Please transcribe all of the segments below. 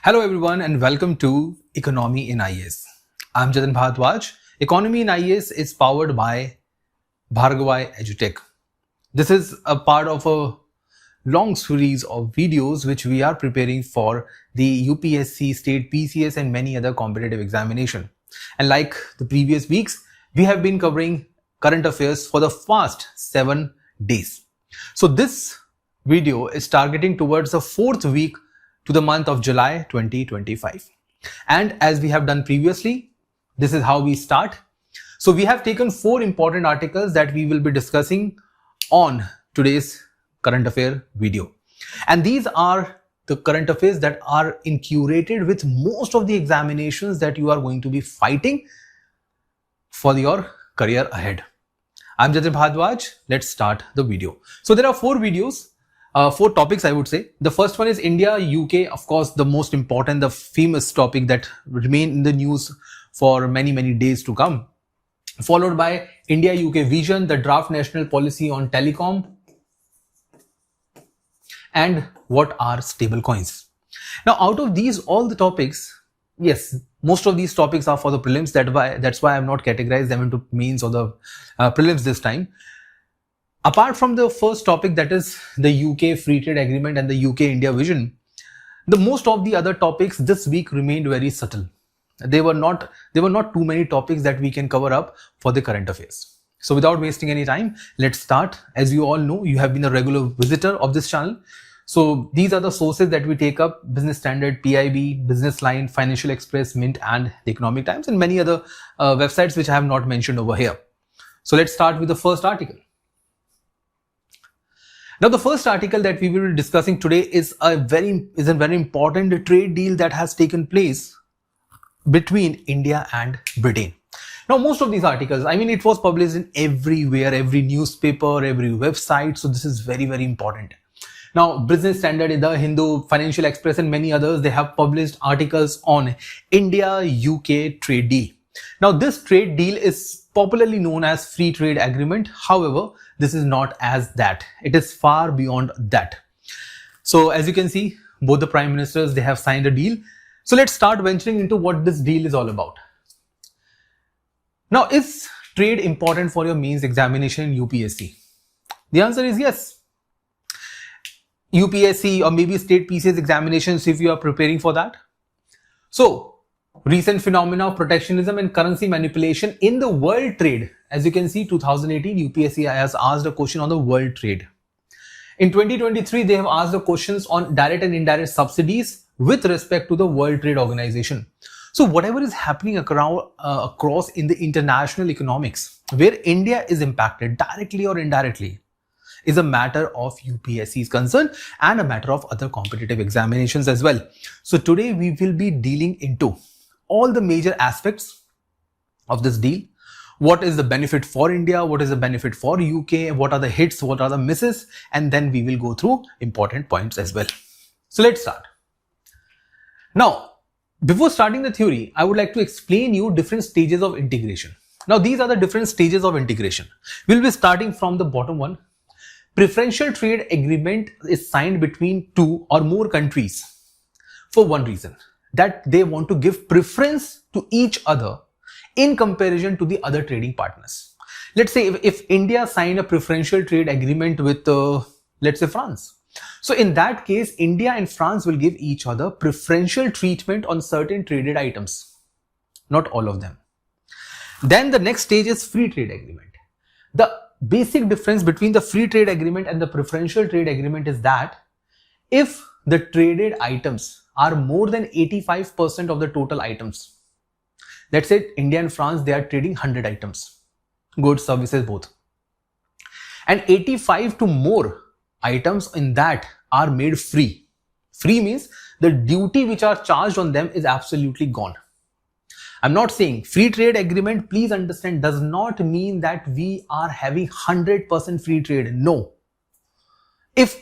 Hello everyone and welcome to Economy in IAS. I'm Jateen Bharadwaj. Economy in IAS is powered by Bhargavaya Edu-Tech. This is a part of a long series of videos which we are preparing for the UPSC, state PCS and many other competitive examination. And like the previous weeks, we have been covering current affairs for the past 7 days. So this video is targeting towards the 4th week to the month of July 2025. And as we have done previously, this is how we start. So we have taken 4 important articles that we will be discussing on today's current affair video. And these are the current affairs that are curated with most of the examinations that you are going to be fighting for your career ahead. I'm Jateen Bharadwaj. Let's start the video. So there are 4 videos. 4 topics, I would say. The first one is India, UK, of course, the most important, the famous topic that remain in the news for many days to come. Followed by India, UK vision, the draft national policy on telecom, and what are stablecoins. Now, out of these, all the topics, yes, most of these topics are for the prelims. That's why I have not categorized them into mains or the prelims this time. Apart from the first topic, that is the UK free trade agreement and the UK India vision, the most of the other topics this week remained very subtle. There were not too many topics that we can cover up for the current affairs. So without wasting any time, let's start. As you all know, you have been a regular visitor of this channel. So these are the sources that we take up: Business Standard, PIB, Business Line, Financial Express, Mint and the Economic Times, and many other websites which I have not mentioned over here. So let's start with the first article. Now, the first article that we will be discussing today is a very important trade deal that has taken place between India and Britain. Now, most of these articles, I mean, it was published in everywhere, every newspaper, every website. So this is very important. Now, Business Standard, The Hindu, Financial Express and many others, they have published articles on India-UK trade deal. Now, this trade deal is popularly known as free trade agreement. However, this is not as that. It is far beyond that. So as you can see, both the prime ministers, they have signed a deal. So let's start venturing into what this deal is all about. Now, is trade important for your mains examination in UPSC? The answer is yes. UPSC or maybe state PCS examinations if you are preparing for that. So recent phenomena of protectionism and currency manipulation in the world trade. As you can see, 2018 UPSC has asked a question on the world trade. In 2023, they have asked the questions on direct and indirect subsidies with respect to the World Trade Organization. So whatever is happening across in the international economics, where India is impacted directly or indirectly, is a matter of UPSC's concern and a matter of other competitive examinations as well. So today we will be dealing into all the major aspects of this deal. What is the benefit for India? What is the benefit for UK? What are the hits? What are the misses? And then we will go through important points as well. So let's start. Now, before starting the theory, I would like to explain you different stages of integration. Now, these are the different stages of integration. We'll be starting from the bottom one. Preferential trade agreement is signed between 2 or more countries for one reason, that they want to give preference to each other in comparison to the other trading partners. Let's say if India signed a preferential trade agreement with, let's say, France. So in that case, India and France will give each other preferential treatment on certain traded items, not all of them. Then the next stage is free trade agreement. The basic difference between the free trade agreement and the preferential trade agreement is that if the traded items are more than 85% of the total items, let's say India and France, they are trading 100 items, goods, services, both, and 85 to more items in that are made free. Free means the duty which are charged on them is absolutely gone. I'm not saying free trade agreement, please understand, does not mean that we are having 100% free trade. No.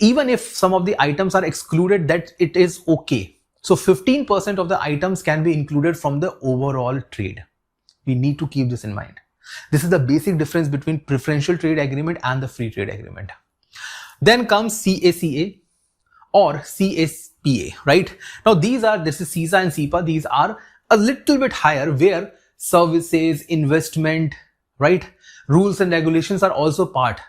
Even if some of the items are excluded, that it is okay. So 15% of the items can be included from the overall trade. We need to keep this in mind. This is the basic difference between preferential trade agreement and the free trade agreement. Then comes CACA or CSPA, right? Now this is CISA and CIPA. These are a little bit higher, where services, investment, right, rules and regulations are also part.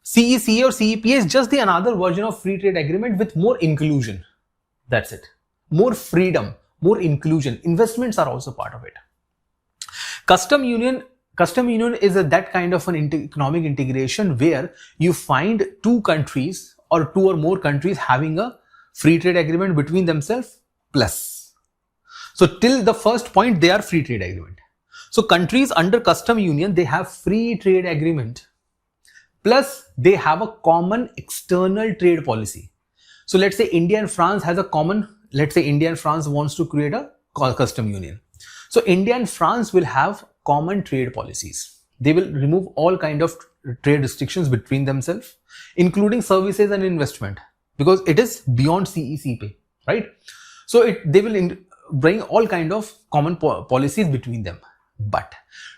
CECA or CEPA is just the another version of free trade agreement with more inclusion. That's it. More freedom, more inclusion. Investments are also part of it. Custom union is that kind of an economic integration where you find two countries or two or more countries having a free trade agreement between themselves plus. So till the first point, they are free trade agreement. So countries under custom union, they have free trade agreement plus they have a common external trade policy. So let's say India and France has a common, let's say India and France wants to create a custom union. So India and France will have common trade policies. They will remove all kind of trade restrictions between themselves, including services and investment, because it is beyond CECP, right? So they will bring all kind of common policies between them. But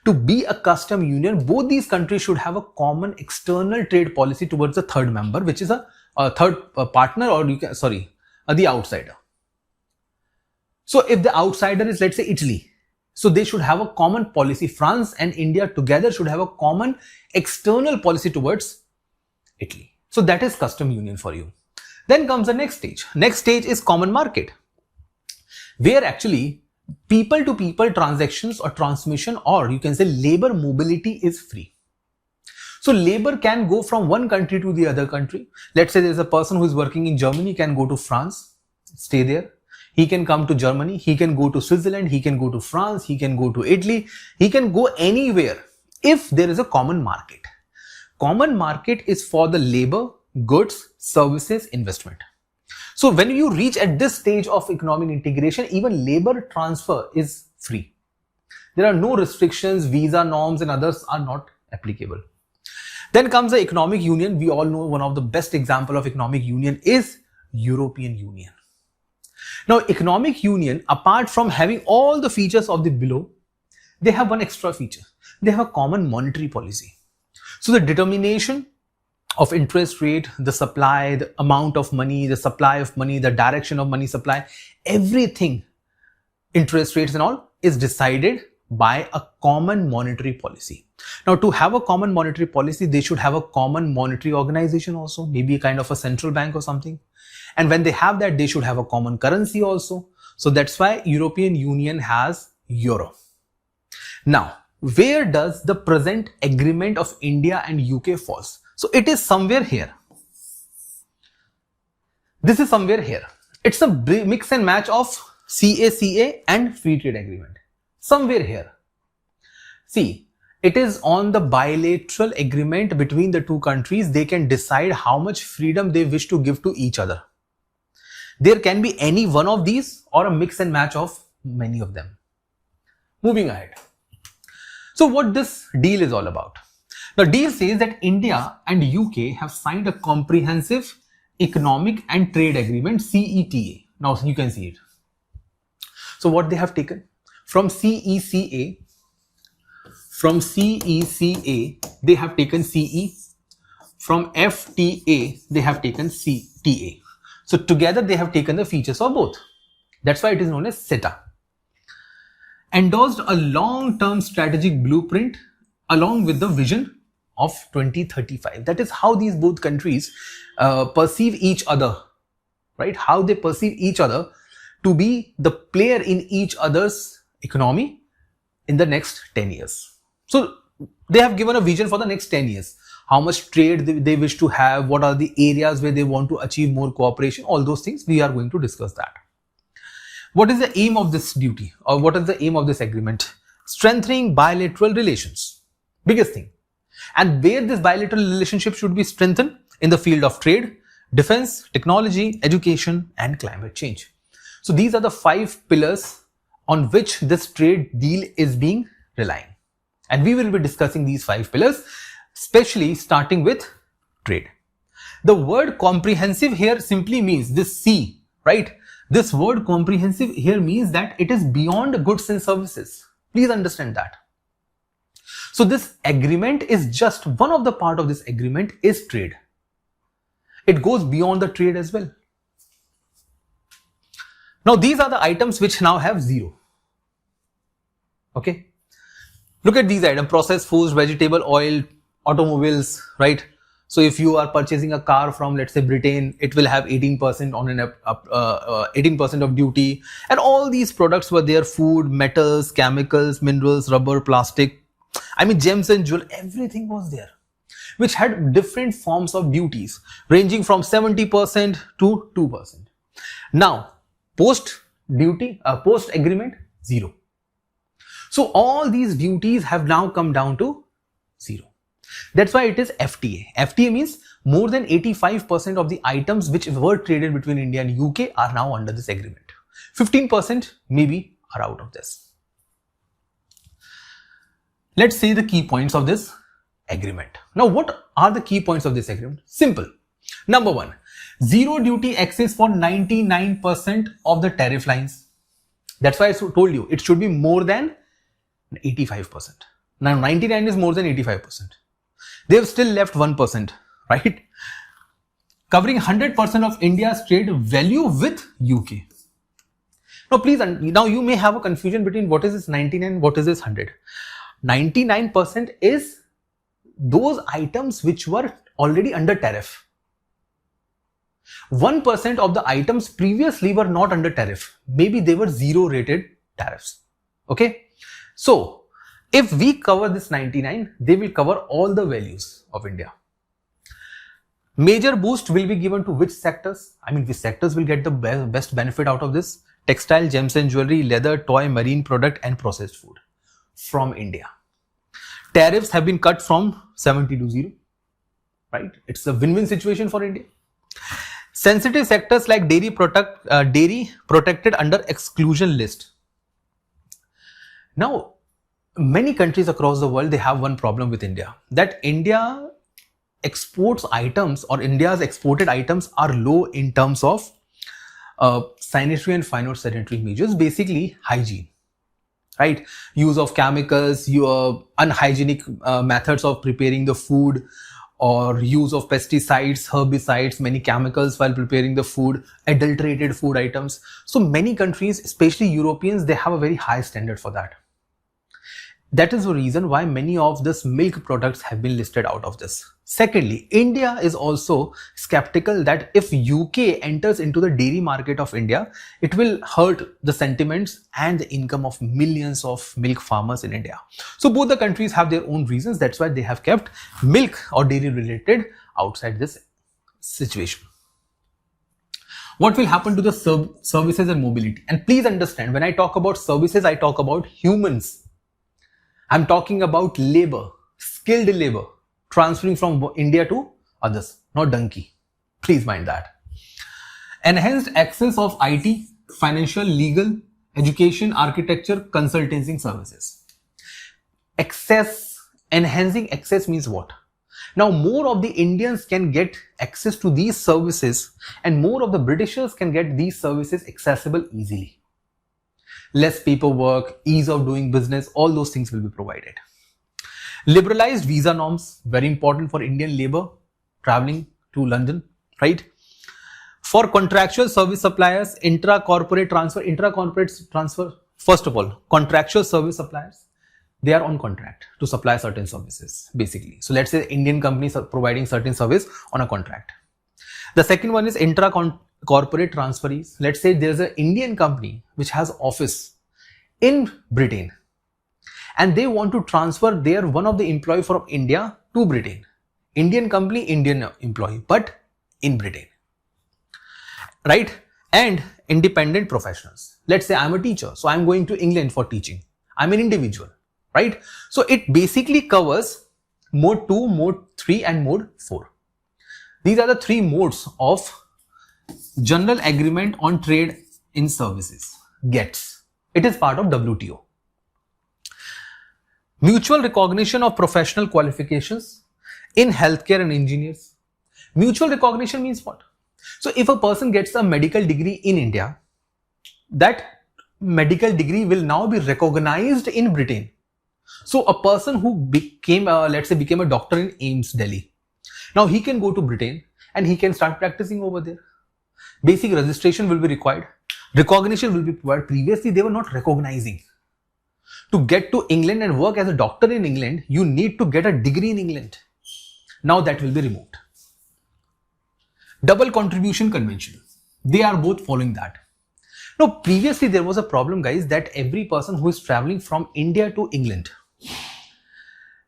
to be a custom union, both these countries should have a common external trade policy towards the third member, which is a third partner, or the outsider. So if the outsider is, let's say, Italy, so they should have a common policy. France and India together should have a common external policy towards Italy. So that is custom union for you. Then comes the next stage. Next stage is common market, where actually people to people transactions or transmission, or you can say labor mobility, is free. So labor can go from one country to the other country. Let's say there's a person who is working in Germany, can go to France, stay there. He can come to Germany, he can go to Switzerland, he can go to France, he can go to Italy, he can go anywhere if there is a common market. Common market is for the labor, goods, services, investment. So when you reach at this stage of economic integration, even labor transfer is free. There are no restrictions, visa norms and others are not applicable. Then comes the economic union. We all know one of the best example of economic union is European Union. Now economic union, apart from having all the features of the below, they have one extra feature. They have a common monetary policy. So the determination of interest rate, the supply, the amount of money, the supply of money, the direction of money supply, everything, interest rates and all, is decided by a common monetary policy. Now to have a common monetary policy, they should have a common monetary organization also, maybe a kind of a central bank or something. And when they have that, they should have a common currency also. So that's why European Union has Euro. Now, where does the present agreement of India and UK falls? So it is somewhere here. This is somewhere here. It's a mix and match of CACA and free trade agreement. Somewhere here. See, it is on the bilateral agreement between the two countries. They can decide how much freedom they wish to give to each other. There can be any one of these or a mix and match of many of them. Moving ahead. So what this deal is all about? The deal says that India and UK have signed a comprehensive economic and trade agreement, CETA. Now you can see it. So what they have taken from CECA, they have taken CE. From FTA, they have taken CTA. So together they have taken the features of both. That's why it is known as CETA. Endorsed a long-term strategic blueprint along with the vision of 2035. That is how these both countries perceive each other, right? How they perceive each other to be the player in each other's economy in the next 10 years. So they have given a vision for the next 10 years. How much trade they wish to have, what are the areas where they want to achieve more cooperation, all those things we are going to discuss that. What is the aim of this duty, or what is the aim of this agreement? Strengthening bilateral relations. Biggest thing. And where this bilateral relationship should be strengthened? In the field of trade, defense, technology, education, and climate change. So these are the 5 pillars on which this trade deal is being relying. And we will be discussing these 5 pillars, especially starting with trade. The word comprehensive here simply means this C, right? This word comprehensive here means that it is beyond goods and services. Please understand that. So this agreement is just one of the part of this agreement is trade. It goes beyond the trade as well. Now these are the items which now have zero. Okay. Look at these items: processed foods, vegetable oil, automobiles, right? So if you are purchasing a car from, let's say, Britain, it will have 18% on an 18% of duty, and all these products were there: food, metals, chemicals, minerals, rubber, plastic. I mean, gems and jewelry, everything was there, which had different forms of duties ranging from 70% to 2%. Now, post duty, post agreement, zero. So all these duties have now come down to zero. That's why it is FTA. FTA means more than 85% of the items which were traded between India and UK are now under this agreement. 15% maybe are out of this. Let's say the key points of this agreement. Now, what are the key points of this agreement? Simple. Number one, zero duty access for 99% of the tariff lines. That's why I told you it should be more than 85%. Now 99 is more than 85%. They've still left 1%, right? Covering 100% of India's trade value with UK. Now please, now you may have a confusion between what is this 99 and what is this 100. 99% is those items which were already under tariff. 1% of the items previously were not under tariff. Maybe they were zero rated tariffs. Okay. So if we cover this 99, they will cover all the values of India. Major boost will be given to which sectors? I mean, which sectors will get the best benefit out of this? Textile, gems and jewelry, leather, toy, marine product and processed food from India. Tariffs have been cut from 70 to 0, right? It's a win-win situation for India. Sensitive sectors like dairy protected under exclusion list. Now, many countries across the world, they have one problem with India, that India exports items, or India's exported items are low in terms of sanitary and phytosanitary measures, basically hygiene, right? Use of chemicals, unhygienic methods of preparing the food, or use of pesticides, herbicides, many chemicals while preparing the food, adulterated food items. So many countries, especially Europeans, they have a very high standard for that. That is the reason why many of these milk products have been listed out of this. Secondly, India is also skeptical that if UK enters into the dairy market of India, it will hurt the sentiments and the income of millions of milk farmers in India. So both the countries have their own reasons. That's why they have kept milk or dairy related outside this situation. What will happen to the services and mobility? And please understand, when I talk about services, I talk about humans. I'm talking about labor, skilled labor, transferring from India to others, not donkey. Please mind that. Enhanced access of IT, financial, legal, education, architecture, consulting services. Enhancing access means what? Now more of the Indians can get access to these services, and more of the Britishers can get these services accessible easily. Less paperwork, ease of doing business, all those things will be provided. Liberalized visa norms, very important for Indian labor traveling to London, right? For contractual service suppliers, intra-corporate transfer, first of all, contractual service suppliers, they are on contract to supply certain services, basically. So let's say Indian companies are providing certain service on a contract. The second one is intra-corporate transferees. Let's say there's an Indian company which has office in Britain, and they want to transfer one of the employee from India to Britain. Indian company, Indian employee, but in Britain, right? And independent professionals. Let's say I'm a teacher, so I'm going to England for teaching. I'm an individual, right? So it basically covers mode 2, mode 3 and mode 4. These are the three modes of General Agreement on Trade in Services, GATS. It is part of WTO. Mutual recognition of professional qualifications in healthcare and engineers. Mutual recognition means what? So if a person gets a medical degree in India, that medical degree will now be recognized in Britain. So a person who became, let's say, became a doctor in AIIMS, Delhi. Now he can go to Britain and he can start practicing over there. Basic registration will be required. Recognition will be provided. Previously, they were not recognizing. To get to England and work as a doctor in England, you need to get a degree in England. Now that will be removed. Double contribution convention. They are both following that. Now, previously there was a problem, guys, that every person who is traveling from India to England,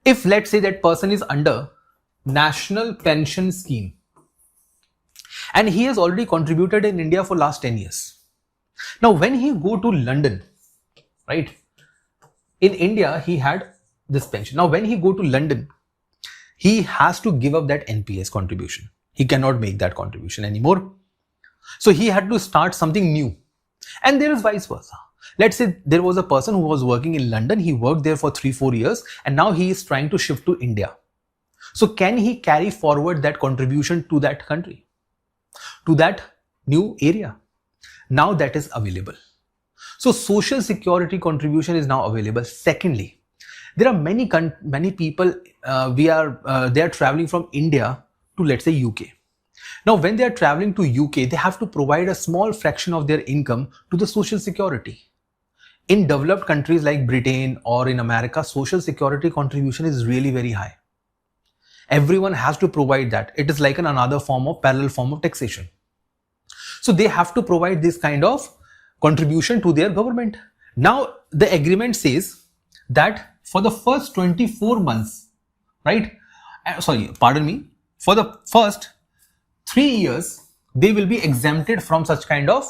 if let's say that person is under National Pension Scheme and he has already contributed in India for last 10 years. Now, when he go to London, right, in India he had this pension. Now, when he go to London, he has to give up that NPS contribution. He cannot make that contribution anymore. So he had to start something new. And there is vice versa. Let's say there was a person who was working in London, he worked there for 3-4 years and now he is trying to shift to India. So can he carry forward that contribution to that country, to that new area? Now that is available. So social security contribution is now available. Secondly, there are many people, they are traveling from India to, let's say, UK. Now, when they are traveling to UK, they have to provide a small fraction of their income to the social security. In developed countries like Britain or in America, social security contribution is really very high. Everyone has to provide that. It is like another parallel form of taxation. So they have to provide this kind of contribution to their government. Now, the agreement says that for the first 24 months, right? For the first 3 years, they will be exempted from such kind of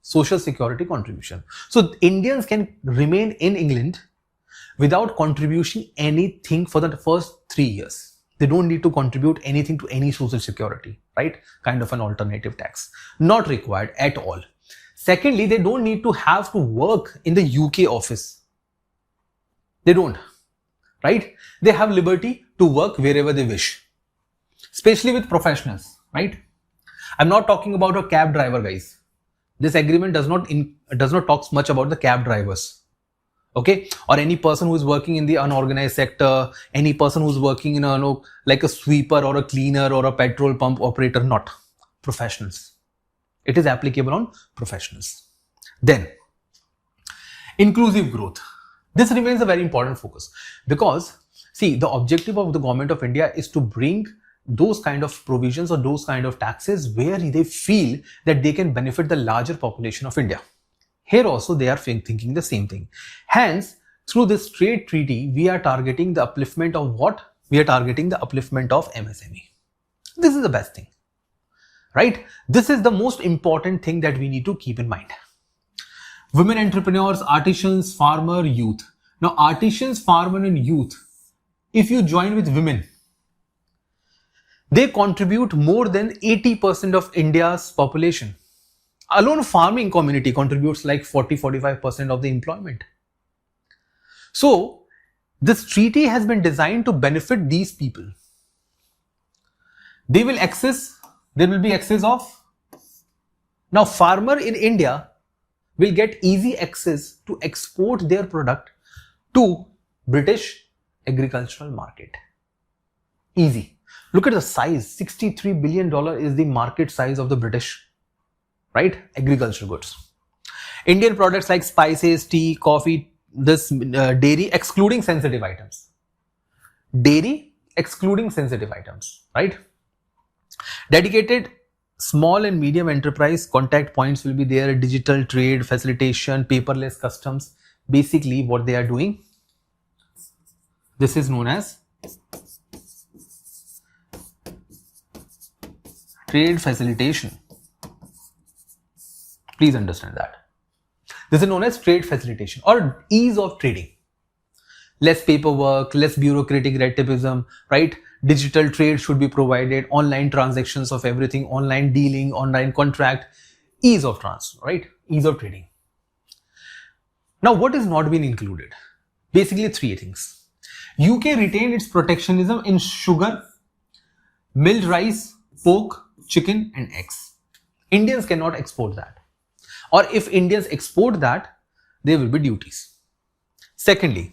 social security contribution. So Indians can remain in England without contributing anything for the first 3 years. They don't need to contribute anything to any social security, right? Kind of an alternative tax. Not required at all. Secondly, they don't need to have to work in the UK office. They don't, right? They have liberty to work wherever they wish, especially with professionals, right? I'm not talking about a cab driver, guys. This agreement does not talk much about the cab drivers, okay? Or any person who is working in the unorganized sector, any person who's working in like a sweeper or a cleaner or a petrol pump operator, not professionals. It is applicable on professionals. Then, inclusive growth. This remains a very important focus because, see, the objective of the government of India is to bring those kind of provisions or those kind of taxes where they feel that they can benefit the larger population of India. Here also they are thinking the same thing. Hence, through this trade treaty, we are targeting the upliftment of what? We are targeting the upliftment of MSME. This is the best thing, right? This is the most important thing that we need to keep in mind. Women entrepreneurs, artisans, farmer, youth. Now, artisans, farmer and youth, if you join with women, they contribute more than 80% of India's population. Alone farming community contributes like 40-45% of the employment. So, this treaty has been designed to benefit these people. There will be access of, now farmer in India will get easy access to export their product to British agricultural market. Easy. Look at the size, $63 billion is the market size of the British, right, agricultural goods. Indian products like spices, tea, coffee, this dairy excluding sensitive items. Dairy excluding sensitive items, right? Dedicated small and medium enterprise contact points will be there, digital trade, facilitation, paperless customs. Basically what they are doing, this is known as trade facilitation. Please understand that. This is known as trade facilitation or ease of trading. Less paperwork, less bureaucratic retipism, right? Digital trade should be provided, online transactions of everything, online dealing, online contract, ease of transfer, right? Ease of trading. Now, what is not been included? Basically, three things. UK retained its protectionism in sugar, milled rice, pork, chicken and eggs. Indians cannot export that. Or if Indians export that, there will be duties. Secondly,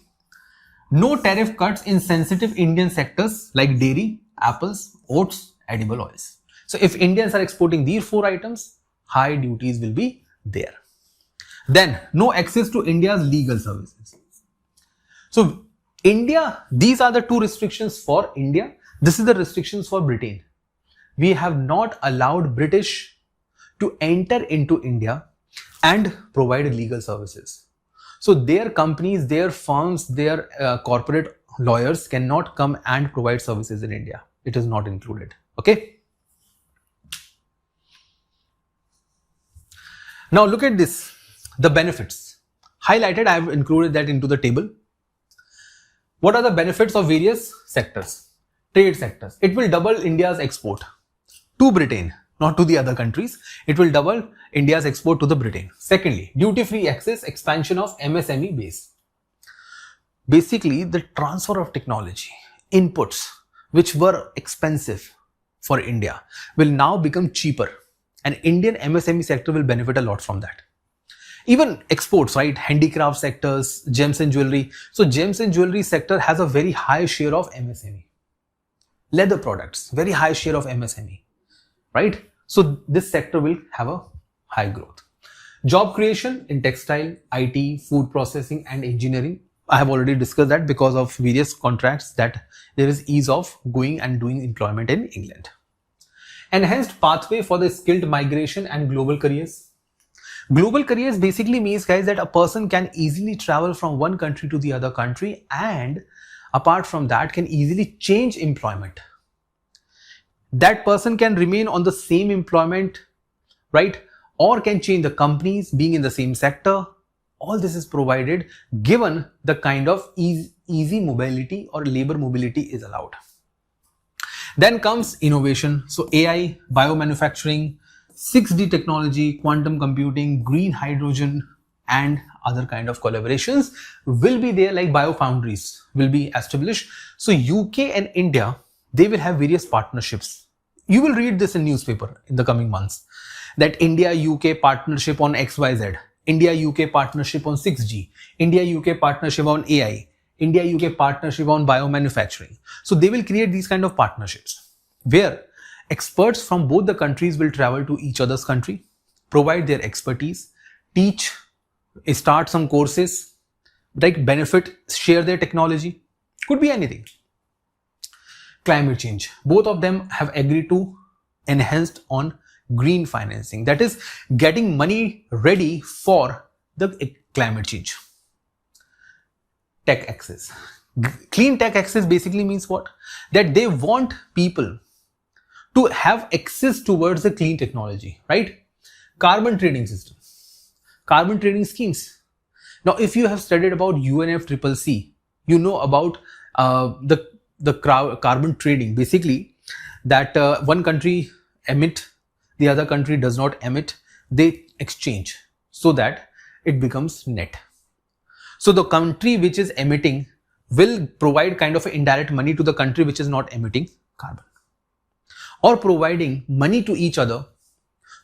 no tariff cuts in sensitive Indian sectors like dairy, apples, oats, edible oils. So if Indians are exporting these 4 items, high duties will be there. Then no access to India's legal services. So India, these are the 2 restrictions for India. This is the restrictions for Britain. We have not allowed British to enter into India and provide legal services. So their companies, their firms, their corporate lawyers cannot come and provide services in India. It is not included. Okay. Now look at this, the benefits. Highlighted, I have included that into the table. What are the benefits of various sectors? Trade sectors. It will double India's export to Britain, not to the other countries. It will double India's export to the Britain. Secondly, duty-free access, expansion of MSME base. Basically, the transfer of technology, inputs which were expensive for India will now become cheaper, and Indian MSME sector will benefit a lot from that. Even exports, right? Handicraft sectors, gems and jewelry. So gems and jewelry sector has a very high share of MSME. Leather products, very high share of MSME, right? So this sector will have a high growth. Job creation in textile, IT, food processing and engineering. I have already discussed that because of various contracts that there is ease of going and doing employment in England. Enhanced pathway for the skilled migration and global careers. Global careers basically means, guys, that a person can easily travel from one country to the other country, and apart from that can easily change employment. That person can remain on the same employment, right? Or can change the companies being in the same sector. All this is provided given the kind of easy mobility or labor mobility is allowed. Then comes innovation. So AI, biomanufacturing, 6D technology, quantum computing, green hydrogen and other kind of collaborations will be there, like biofoundries will be established. So UK and India, they will have various partnerships. You will read this in newspaper in the coming months, that India-UK partnership on XYZ, India-UK partnership on 6G, India-UK partnership on AI, India-UK partnership on biomanufacturing. So they will create these kind of partnerships where experts from both the countries will travel to each other's country, provide their expertise, teach, start some courses, like benefit, share their technology. Could be anything. Climate change. Both of them have agreed to enhanced on green financing. That is getting money ready for the climate change. Tech access. Clean tech access basically means what? That they want people to have access towards the clean technology, right? Carbon trading system, carbon trading schemes. Now, if you have studied about UNFCCC, you know about the carbon trading. Basically, that one country emit, the other country does not emit. They exchange so that it becomes net. So the country which is emitting will provide kind of indirect money to the country which is not emitting carbon, or providing money to each other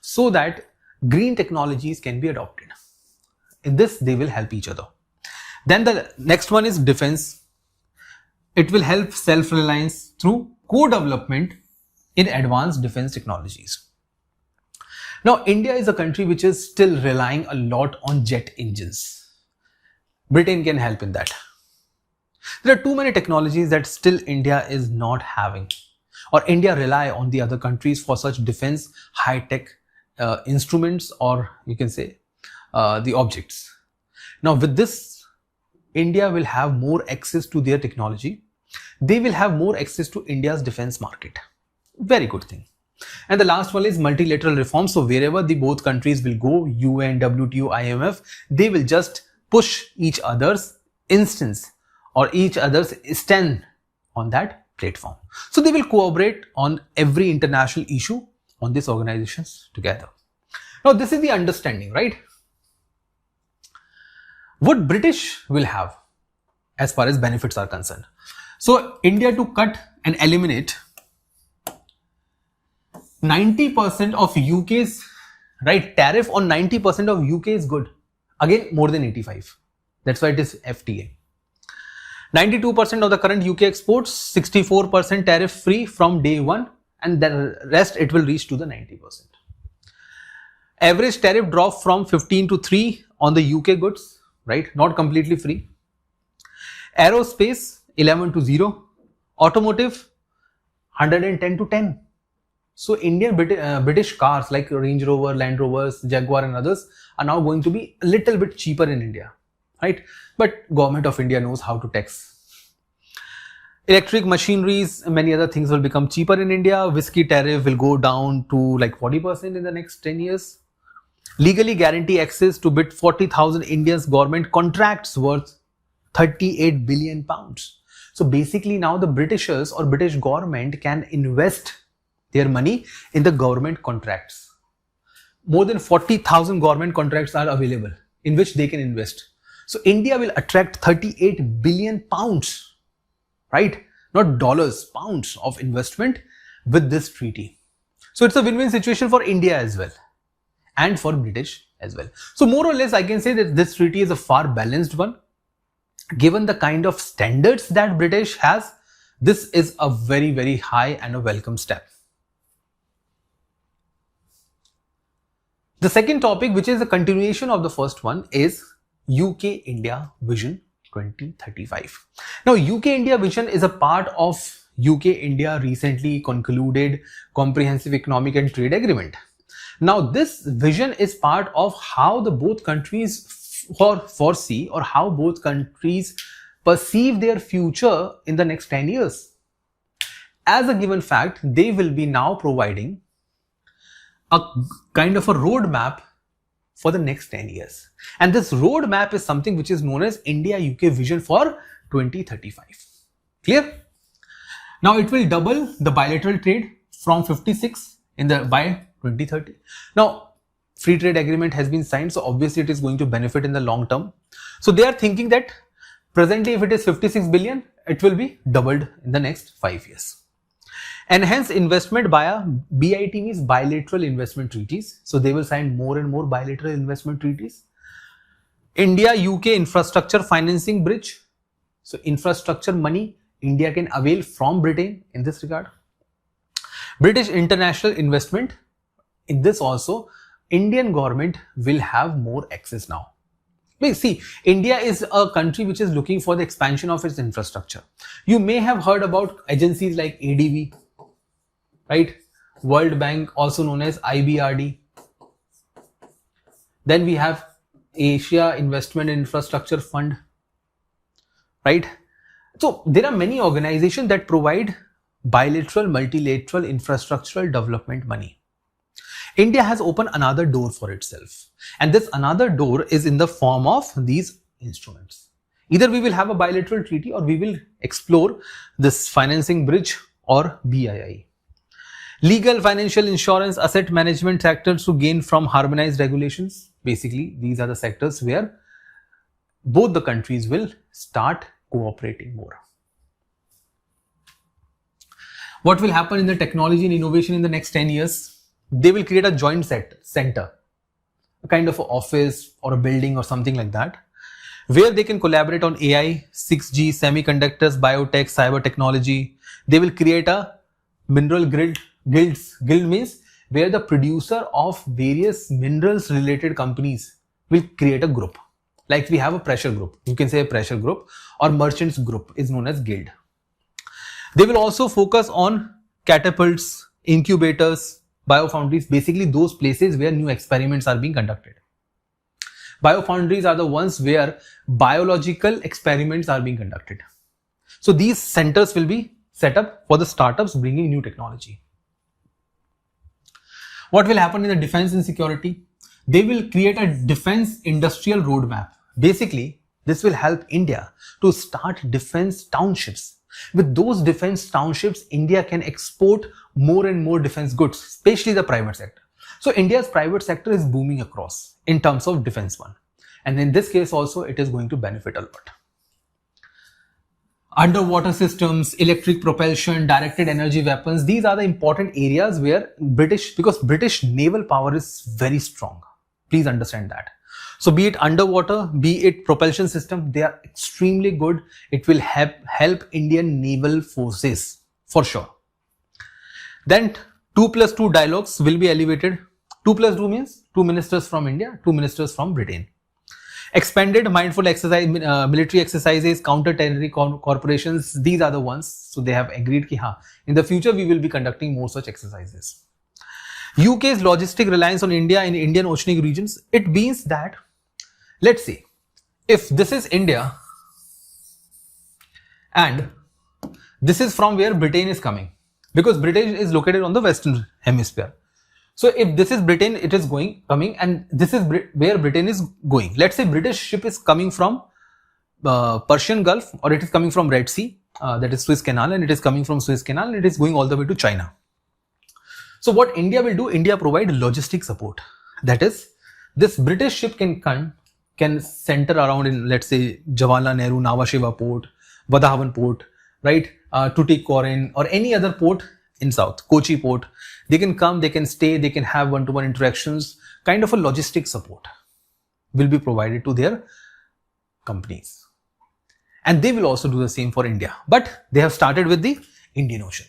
so that green technologies can be adopted. In this, they will help each other. Then the next one is defense. It will help self-reliance through co-development in advanced defense technologies. Now, India is a country which is still relying a lot on jet engines. Britain can help in that. There are too many technologies that still India is not having, or India rely on the other countries for such defense high-tech instruments, or you can say the objects. Now with this, India will have more access to their technology. They will have more access to India's defense market. Very good thing. And the last one is multilateral reform. So wherever the both countries will go, UN, WTO, IMF, they will just push each other's instance or each other's stand on that platform. So they will cooperate on every international issue on these organizations together. Now this is the understanding, right? What British will have as far as benefits are concerned. So India to cut and eliminate 90% of UK's, right, tariff on 90% of UK is good. Again, more than 85. That's why it is FTA. 92% of the current UK exports, 64% tariff free from day one, and the rest it will reach to the 90%. Average tariff drop from 15 to 3 on the UK goods, right? Not completely free. Aerospace 11 to 0. Automotive 110 to 10. So Indian British cars like Range Rover, Land Rovers, Jaguar and others are now going to be a little bit cheaper in India, right? But government of India knows how to tax. Electric machineries and many other things will become cheaper in India. Whiskey tariff will go down to like 40% in the next 10 years. Legally guarantee access to bid 40,000 Indians government contracts worth 38 billion pounds. So basically now the Britishers or British government can invest their money in the government contracts. More than 40,000 government contracts are available in which they can invest. So India will attract 38 billion pounds, right? Not dollars, pounds of investment with this treaty. So it's a win-win situation for India as well and for British as well. So more or less I can say that this treaty is a far balanced one. Given the kind of standards that British has, this is a very, very high and a welcome step. The second topic, which is a continuation of the first one, is UK-India Vision 2035. Now, UK-India Vision is a part of UK-India recently concluded Comprehensive Economic and Trade Agreement. Now, this vision is part of how the both countries foresee or how both countries perceive their future in the next 10 years. As a given fact, they will be now providing a kind of a roadmap for the next 10 years. And this roadmap is something which is known as India-UK Vision for 2035. Clear? Now it will double the bilateral trade from 56 by 2030. Now, free trade agreement has been signed, so obviously it is going to benefit in the long term. So they are thinking that presently if it is 56 billion, it will be doubled in the next 5 years. Enhance investment via BIT means bilateral investment treaties. So they will sign more and more bilateral investment treaties. India-UK infrastructure financing bridge. So infrastructure money India can avail from Britain in this regard. British international investment. In this also, Indian government will have more access now. See, India is a country which is looking for the expansion of its infrastructure. You may have heard about agencies like ADB, right? World Bank, also known as IBRD. Then we have Asia Investment Infrastructure Fund, right? So there are many organizations that provide bilateral, multilateral infrastructural development money. India has opened another door for itself, and this another door is in the form of these instruments. Either we will have a bilateral treaty or we will explore this financing bridge or BII. Legal, financial, insurance, asset management sectors to gain from harmonized regulations. Basically, these are the sectors where both the countries will start cooperating more. What will happen in the technology and innovation in the next 10 years? They will create a joint center, a kind of an office or a building or something like that, where they can collaborate on AI, 6G, semiconductors, biotech, cyber technology. They will create a mineral guild means where the producer of various minerals related companies will create a group. Like we have a pressure group, you can say a pressure group, or merchants group is known as guild. They will also focus on catapults, incubators, biofoundries, basically those places where new experiments are being conducted. Biofoundries are the ones where biological experiments are being conducted. So these centers will be set up for the startups bringing new technology. What will happen in the defense and security? They will create a defense industrial roadmap. Basically, this will help India to start defense townships. With those defense townships, India can export more and more defense goods, especially the private sector. So India's private sector is booming across in terms of defense one. And in this case also, it is going to benefit a lot. Underwater systems, electric propulsion, directed energy weapons, these are the important areas where because British naval power is very strong. Please understand that. So be it underwater, be it propulsion system, they are extremely good. It will help Indian naval forces for sure. Then 2+2 dialogues will be elevated. 2+2 means 2 ministers from India, 2 ministers from Britain. Expanded mindful exercise, military exercises, counter-terrorism corporations, these are the ones. So they have agreed that in the future we will be conducting more such exercises. UK's logistic reliance on India in Indian oceanic regions, it means that, let's say, if this is India and this is from where Britain is coming, because Britain is located on the Western Hemisphere. So if this is Britain, it is coming, and this is where Britain is going. Let's say British ship is coming from Persian Gulf, or it is coming from Red Sea, that is Suez Canal, and it is coming from Suez Canal, and it is going all the way to China. So what India will do, India provide logistic support. That is, this British ship can center around in, let's say, Jawaharlal Nehru, Nhava Sheva port, Vadhavan port, right, Tuticorin, or any other port in South, Kochi port. They can come, they can stay, they can have one-to-one interactions. Kind of a logistic support will be provided to their companies. And they will also do the same for India. But they have started with the Indian Ocean.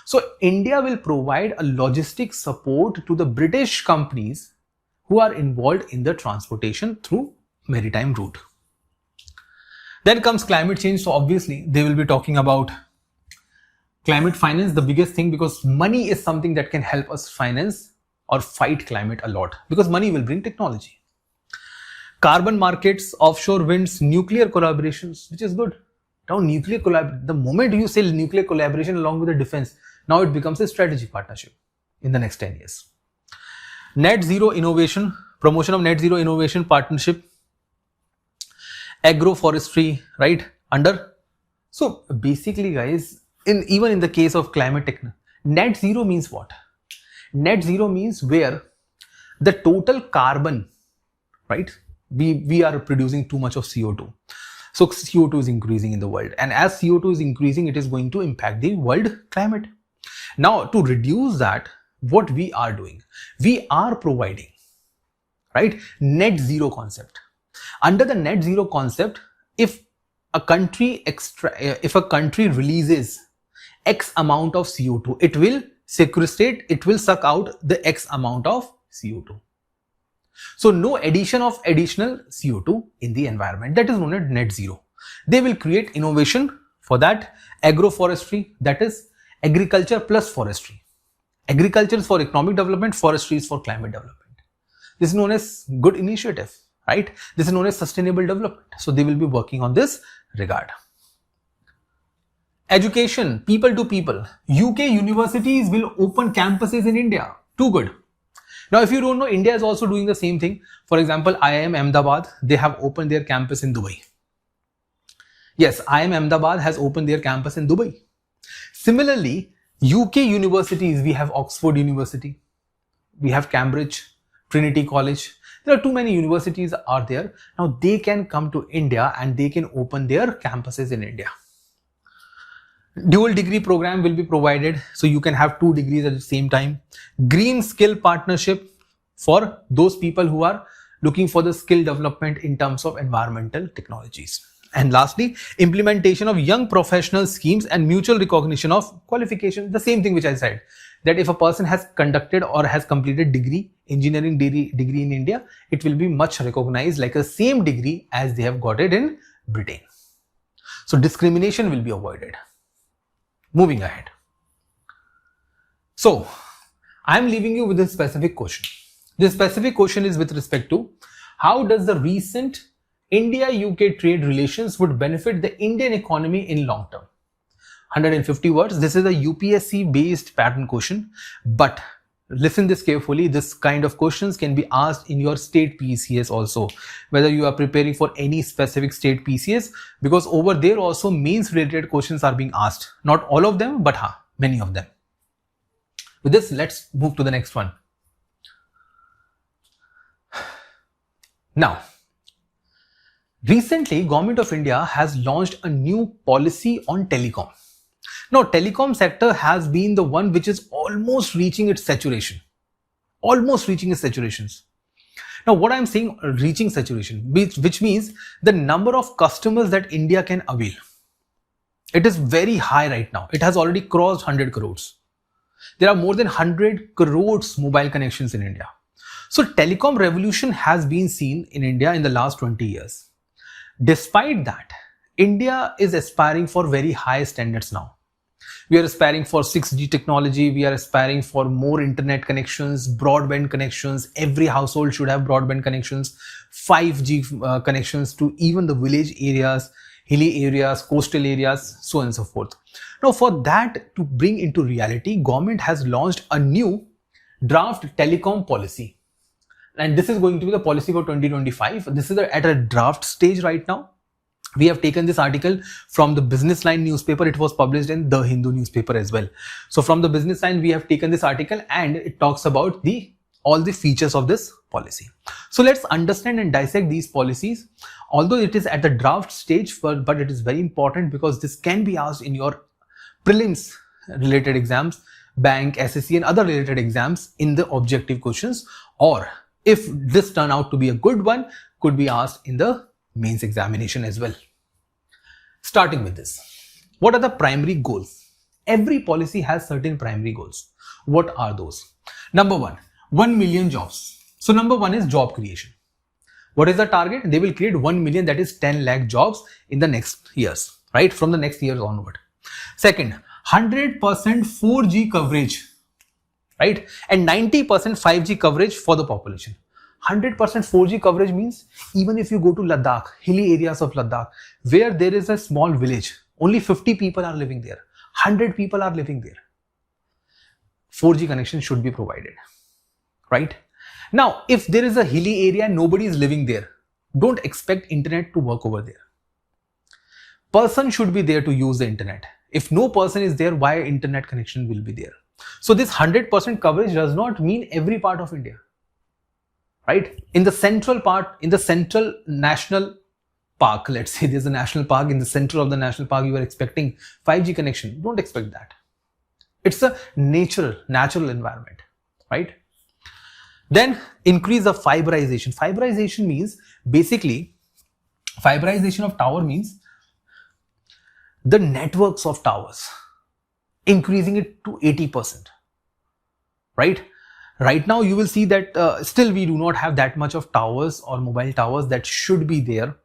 So India will provide a logistic support to the British companies who are involved in the transportation through maritime route. Then comes climate change. So obviously they will be talking about climate finance, the biggest thing, because money is something that can help us finance or fight climate a lot, because money will bring technology. Carbon markets, offshore winds, nuclear collaborations, which is good. Now nuclear the moment you say nuclear collaboration along with the defense, now it becomes a strategy partnership in the next 10 years. Net zero innovation, promotion of net zero innovation partnership, agroforestry, right, under. So basically guys, even in the case of climate tech, net zero means what? Net zero means where the total carbon, right, we are producing too much of CO2. So CO2 is increasing in the world, and as CO2 is increasing, it is going to impact the world climate. Now to reduce that, what we are doing, we are providing, right, net zero concept. Under the net zero concept, if a country releases X amount of CO2, it will sequestrate, it will suck out the X amount of CO2. So no addition of additional CO2 in the environment. That is known as net zero. They will create innovation for that. Agroforestry, that is agriculture plus forestry. Agriculture is for economic development, forestry is for climate development. This is known as good initiative, right? This is known as sustainable development. So they will be working on this regard. Education, people to people. UK universities will open campuses in India. Too good. Now, if you don't know, India is also doing the same thing. For example, IIM Ahmedabad, they have opened their campus in Dubai. Yes, IIM Ahmedabad has opened their campus in Dubai. Similarly, UK universities, we have Oxford University, we have Cambridge, Trinity College. There are too many universities are there. Now they can come to India and they can open their campuses in India. Dual degree program will be provided, so you can have 2 degrees at the same time. Green skill partnership for those people who are looking for the skill development in terms of environmental technologies. And lastly, implementation of young professional schemes and mutual recognition of qualification. The same thing which I said, that if a person has conducted or has completed engineering degree in India, it will be much recognized like a same degree as they have got it in Britain. So discrimination will be avoided. Moving ahead. So I am leaving you with a specific question. This specific question is with respect to how does the recent India-UK trade relations would benefit the Indian economy in long term. 150 words. This is a UPSC based pattern question, but listen this carefully. This kind of questions can be asked in your state PCS also, whether you are preparing for any specific state PCS, because over there also mains related questions are being asked. Not all of them, but many of them. With this, let's move to the next one. Now, recently, Government of India has launched a new policy on telecom. Now, telecom sector has been the one which is almost reaching its saturation. Almost reaching its saturations. Now, what I'm saying, reaching saturation, which means the number of customers that India can avail. It is very high right now. It has already crossed 100 crores. There are more than 100 crores mobile connections in India. So telecom revolution has been seen in India in the last 20 years. Despite that, India is aspiring for very high standards now. We are aspiring for 6G technology. We are aspiring for more internet connections, broadband connections. Every household should have broadband connections, 5G connections to even the village areas, hilly areas, coastal areas, so on and so forth. Now, for that to bring into reality, government has launched a new draft telecom policy. And this is going to be the policy for 2025. This is at a draft stage right now. We have taken this article from the Business Line newspaper. It was published in the Hindu newspaper as well. So from the Business Line, we have taken this article and it talks about all the features of this policy. So let's understand and dissect these policies. Although it is at the draft stage, but it is very important because this can be asked in your prelims related exams, bank, SSC and other related exams in the objective questions, or if this turn out to be a good one, could be asked in the mains examination as well. Starting with this, what are the primary goals? Every policy has certain primary goals. What are those? Number one, 1 million jobs. So number one is job creation. What is the target? They will create 1 million, that is 10 lakh jobs in the next years, right? From the next years onward. Second, 100% 4G coverage, right? And 90% 5G coverage for the population. 100% 4G coverage means even if you go to Ladakh, hilly areas of Ladakh, where there is a small village, only 50 people are living there, 100 people are living there, 4G connection should be provided, right? Now, if there is a hilly area and nobody is living there, don't expect internet to work over there. Person should be there to use the internet. If no person is there, why internet connection will be there? So this 100% coverage does not mean every part of India. Right? In the central part, in the central national park, let's say there's a national park, in the center of the national park, you are expecting 5G connection. Don't expect that. It's a natural environment, right? Then increase the fiberization. Fiberization means basically, fiberization of tower means the networks of towers, increasing it to 80%, right? Right now, you will see that still we do not have that much of towers or mobile towers that should be there.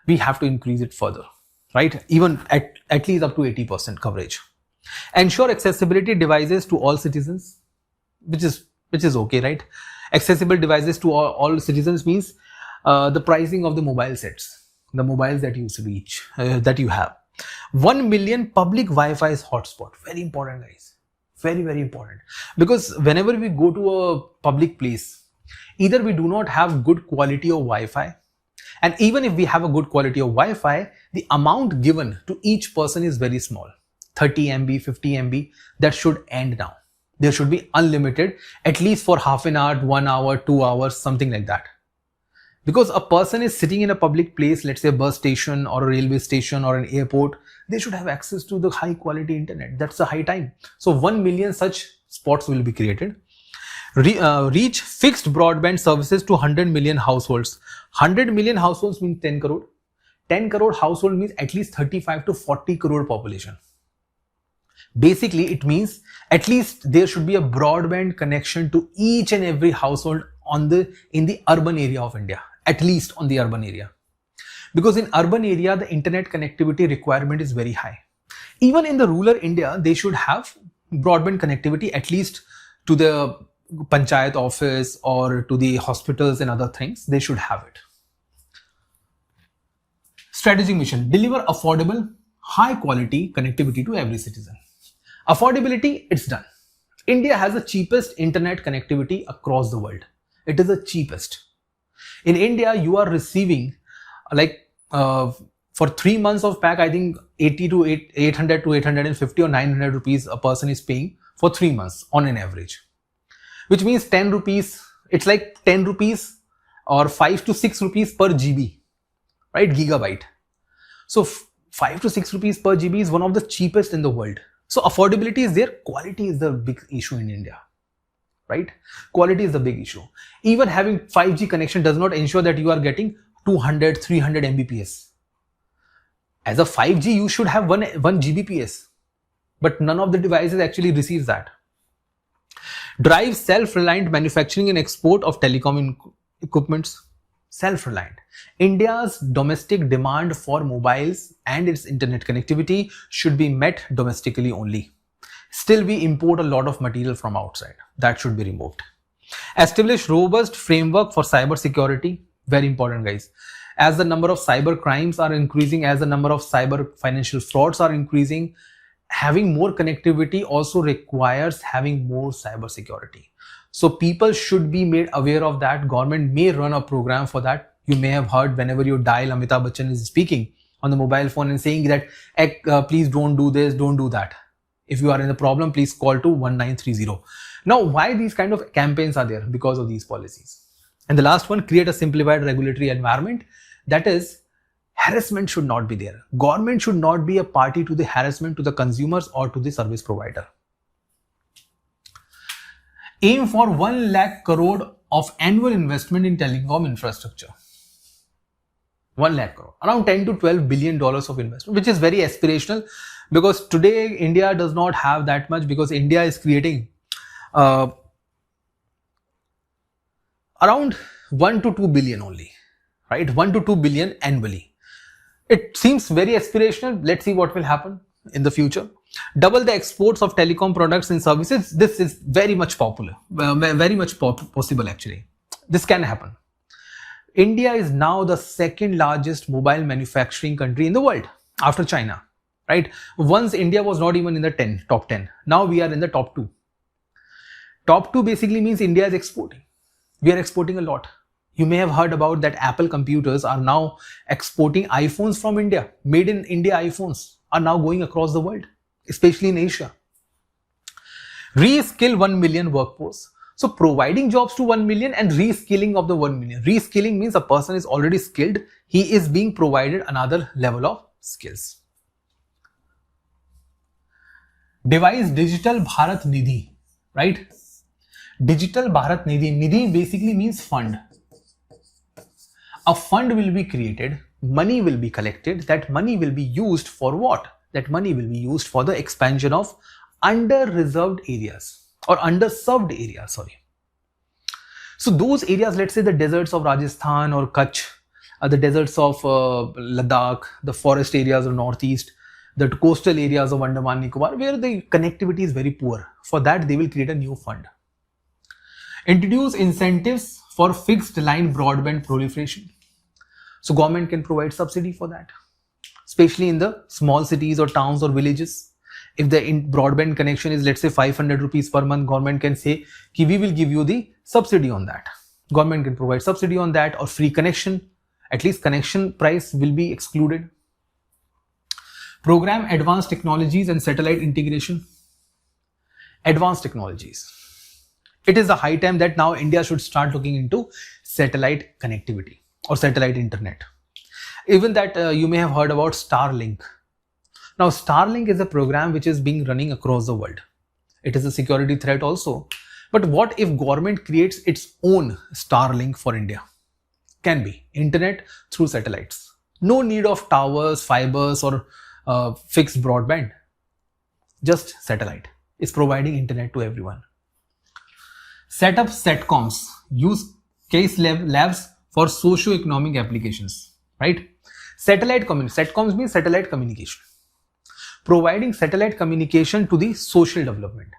We have to increase it further, right? Even at least up to 80% coverage. Ensure accessibility devices to all citizens, which is okay, right? Accessible devices to all citizens means the pricing of the mobile sets, the mobiles that you reach, that you have. 1 million public Wi-Fi hotspot. Very important, guys. Very, very important, because whenever we go to a public place, either we do not have good quality of Wi-Fi, and even if we have a good quality of Wi-Fi, the amount given to each person is very small, 30 MB, 50 MB, that should end now. There should be unlimited, at least for half an hour, 1 hour, 2 hours, something like that. Because a person is sitting in a public place, let's say a bus station or a railway station or an airport, they should have access to the high quality internet. That's a high time. So 1 million such spots will be created. Reach fixed broadband services to 100 million households. 100 million households means 10 crore. 10 crore household means at least 35 to 40 crore population. Basically, it means at least there should be a broadband connection to each and every household in the urban area of India. At least on the urban area. Because in urban area, the internet connectivity requirement is very high. Even in the rural India, they should have broadband connectivity at least to the panchayat office or to the hospitals and other things. They should have it. Strategic mission: deliver affordable, high quality connectivity to every citizen. Affordability, it's done. India has the cheapest internet connectivity across the world. It is the cheapest. In India, you are receiving for 3 months of pack, I think 800 to 850 or 900 rupees a person is paying for 3 months on an average. Which means 10 rupees, it's like 10 rupees or 5 to 6 rupees per GB, right? Gigabyte. So 5 to 6 rupees per GB is one of the cheapest in the world. So affordability is there, quality is the big issue in India, right? Quality is the big issue. Even having 5G connection does not ensure that you are getting 200, 300 Mbps. As a 5G, you should have 1 Gbps, but none of the devices actually receives that. Drive self-reliant manufacturing and export of telecom equipments. Self-reliant. India's domestic demand for mobiles and its internet connectivity should be met domestically only. Still, we import a lot of material from outside. That should be removed. Establish robust framework for cyber security. Very important, guys. As the number of cyber crimes are increasing, as the number of cyber financial frauds are increasing, having more connectivity also requires having more cyber security. So people should be made aware of that. Government may run a program for that. You may have heard whenever you dial, Amitabh Bachchan is speaking on the mobile phone and saying that, please don't do this, don't do that. If you are in a problem, please call to 1930. Now, why these kind of campaigns are there? Because of these policies. And the last one, create a simplified regulatory environment. That is, harassment should not be there. Government should not be a party to the harassment to the consumers or to the service provider. Aim for 1 lakh crore of annual investment in telecom infrastructure. 1 lakh crore, around 10 to 12 billion dollars of investment, which is very aspirational because today India does not have that much, because India is creating around 1 to 2 billion only, right? 1 to 2 billion annually. It seems very aspirational. Let's see what will happen in the future. Double the exports of telecom products and services. This is very much popular, very much possible actually. This can happen. India is now the second largest mobile manufacturing country in the world after China, right? Once India was not even in the top 10. Now we are in the top 2. Top 2 basically means India is exporting. We are exporting a lot. You may have heard about that Apple computers are now exporting iPhones from India. Made in India iPhones are now going across the world, especially in Asia. Reskill 1 million workforce. So providing jobs to 1 million and reskilling of the 1 million. Reskilling means a person is already skilled. He is being provided another level of skills. Devise Digital Bharat Nidhi, right? Digital Bharat Nidhi. Nidhi basically means fund. A fund will be created, money will be collected. That money will be used for what? That money will be used for the expansion of under-reserved areas or underserved areas, sorry. So those areas, let's say the deserts of Rajasthan or Kutch, the deserts of Ladakh, the forest areas of Northeast, the coastal areas of Andaman Nicobar, where the connectivity is very poor. For that, they will create a new fund. Introduce incentives for fixed line broadband proliferation. So government can provide subsidy for that, especially in the small cities or towns or villages. If the broadband connection is, let's say, 500 rupees per month, government can say, we will give you the subsidy on that. Government can provide subsidy on that, or free connection. At least connection price will be excluded. Program advanced technologies and satellite integration. Advanced technologies. It is the high time that now India should start looking into satellite connectivity or satellite internet. Even that you may have heard about Starlink. Now Starlink is a program which is being running across the world. It is a security threat also. But what if government creates its own Starlink for India? Can be internet through satellites. No need of towers, fibers or fixed broadband. Just satellite is providing internet to everyone. Set up SETCOMs, use case labs for socio-economic applications, right? SETCOMs means satellite communication. Providing satellite communication to the social development,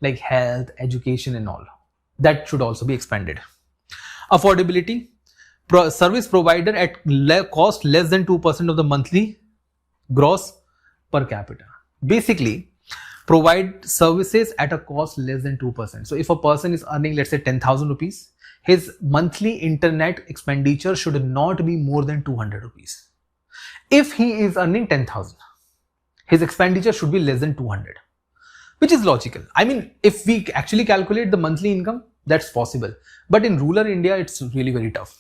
like health, education and all. That should also be expanded. Affordability, service provider at cost less than 2% of the monthly gross per capita. Basically, provide services at a cost less than 2%. So if a person is earning, let's say 10,000 rupees, his monthly internet expenditure should not be more than 200 rupees. If he is earning 10,000, his expenditure should be less than 200, which is logical. I mean, if we actually calculate the monthly income, that's possible. But in rural India, it's really very tough.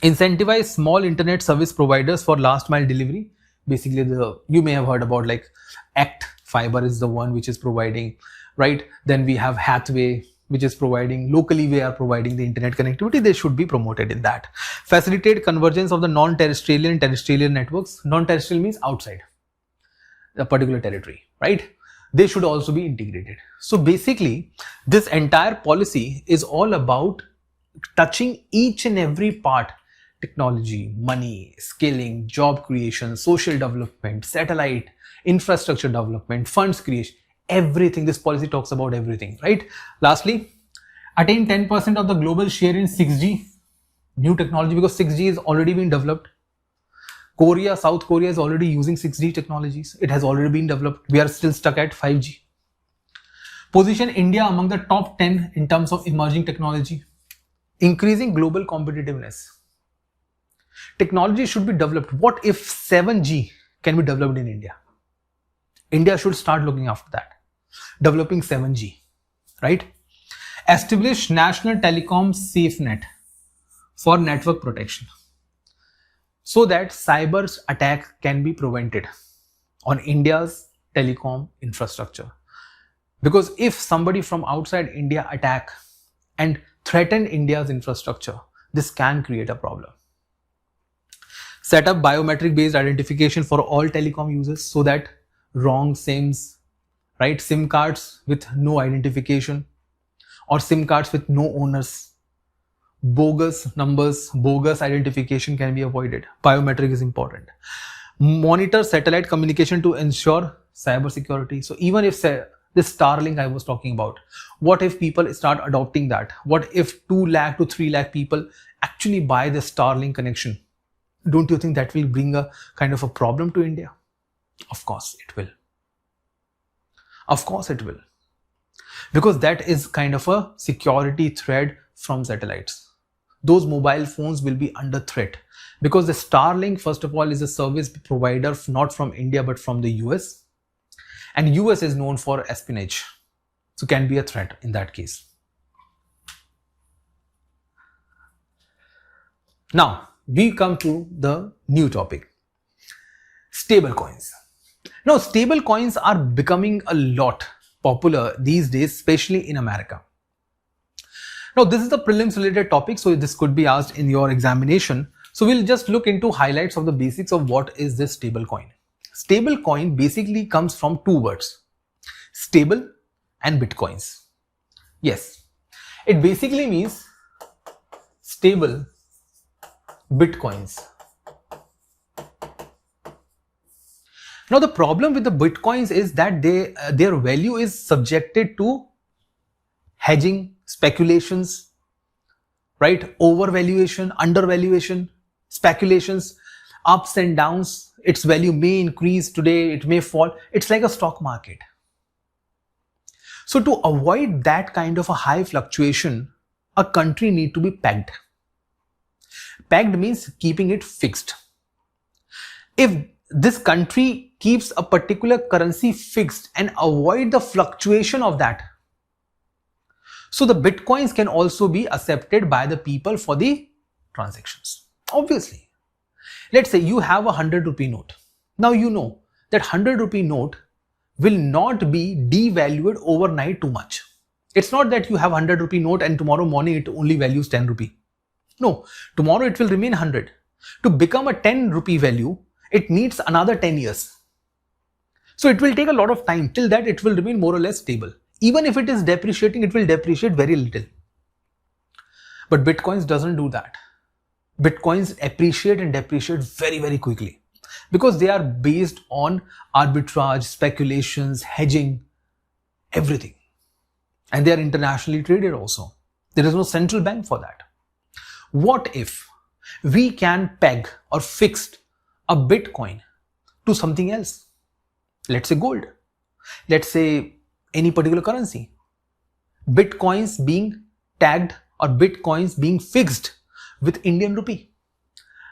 Incentivize small internet service providers for last mile delivery. Basically, you may have heard about like ACT Fiber is the one which is providing, right? Then we have Hathway, which is providing, locally we are providing the internet connectivity. They should be promoted in that. Facilitate convergence of the non-terrestrial and terrestrial networks. Non-terrestrial means outside the particular territory, right? they should also be integrated. So basically, this entire policy is all about touching each and every part: technology, money, skilling, job creation, social development, satellite, infrastructure development, funds creation, everything. This policy talks about everything, right? Lastly, attain 10% of the global share in 6G, new technology, because 6G is already been developed. South Korea is already using 6G technologies. It has already been developed. We are still stuck at 5G. Position India among the top 10 in terms of emerging technology. Increasing global competitiveness. Technology should be developed. What if 7G can be developed in India? India should start looking after that. Developing 7G, right? Establish National Telecom Safe Net for network protection, so that cyber attack can be prevented on India's telecom infrastructure. Because if somebody from outside India attack and threaten India's infrastructure, this can create a problem. Set up biometric based identification for all telecom users, so that wrong SIMs, right? SIM cards with no identification or SIM cards with no owners, bogus numbers, bogus identification can be avoided. Biometric is important. Monitor satellite communication to ensure cyber security. So even if this Starlink I was talking about, what if people start adopting that? What if 2 lakh to 3 lakh people actually buy the Starlink connection? Don't you think that will bring a kind of a problem to India? Of course it will. Of course it will. Because that is kind of a security threat from satellites. Those mobile phones will be under threat, because the Starlink, first of all, is a service provider not from India but from the US, and US is known for espionage, so can be a threat in that case. Now we come to the new topic, stablecoins. Now stablecoins are becoming a lot popular these days, especially in America. Now this is the prelims related topic, so this could be asked in your examination. So we'll just look into highlights of the basics of what is this stablecoin. Stablecoin basically comes from two words, stable and bitcoins. Yes, it basically means stable bitcoins. Now the problem with the bitcoins is that their value is subjected to hedging, speculations, right? Overvaluation, undervaluation, speculations, ups and downs. Its value may increase today, it may fall. It's like a stock market. So to avoid that kind of a high fluctuation, a country need to be pegged. Pegged means keeping it fixed. If this country keeps a particular currency fixed and avoid the fluctuation of that, so the bitcoins can also be accepted by the people for the transactions. Obviously, let's say you have a 100 rupee note. Now you know that 100 rupee note will not be devalued overnight too much. It's not that you have 100 rupee note and tomorrow morning it only values 10 rupee. No, tomorrow it will remain 100. To become a 10 rupee value, it needs another 10 years. So it will take a lot of time. Till that it will remain more or less stable. Even if it is depreciating, it will depreciate very little. But bitcoins doesn't do that. Bitcoins appreciate and depreciate very, very quickly, because they are based on arbitrage, speculations, hedging, everything. And they are internationally traded also. There is no central bank for that. What if we can peg or fix a bitcoin to something else? Let's say gold. Let's say any particular currency. Bitcoins being tagged or bitcoins being fixed with Indian rupee.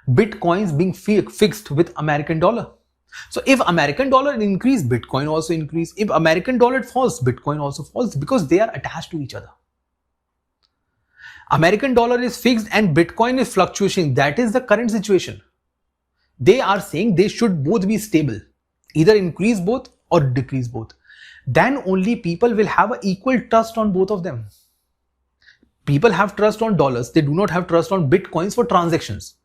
Bitcoins being fixed with American dollar. So if American dollar increase, Bitcoin also increase. If American dollar falls, Bitcoin also falls, because they are attached to each other. American dollar is fixed and Bitcoin is fluctuating. That is the current situation. They are saying they should both be stable, either increase both or decrease both. Then only people will have an equal trust on both of them. People have trust on dollars. They do not have trust on bitcoins for transactions.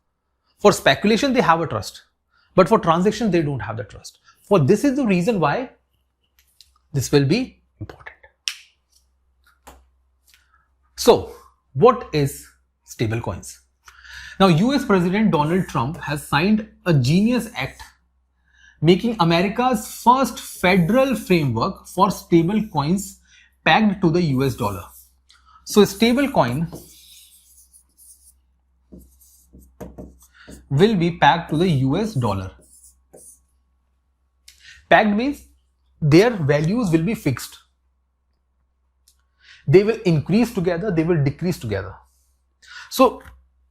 For speculation, they have a trust. But for transactions, they don't have the trust. For this is the reason why This will be important. So, what is stablecoins? Now, US President Donald Trump has signed a Genius Act making America's first federal framework for stablecoins pegged to the US dollar. So, a stablecoin will be pegged to the US dollar. Pegged means their values will be fixed. They will increase together, they will decrease together. So,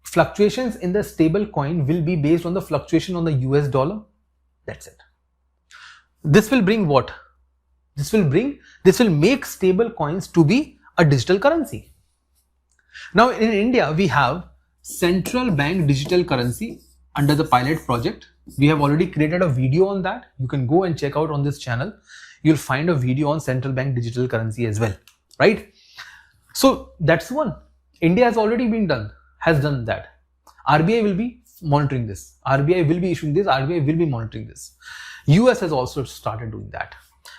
fluctuations in the stable coin will be based on the fluctuation on the US dollar. That's it. This will bring what? This will make stable coins to be a digital currency. Now, in India, we have central bank digital currency under the pilot project. We have already created a video on that. You can go and check out on this channel. You'll find a video on central bank digital currency as well, right? So that's one. India has already has done that. RBI will be monitoring this. RBI will be issuing this. RBI will be monitoring this. US has also started doing that.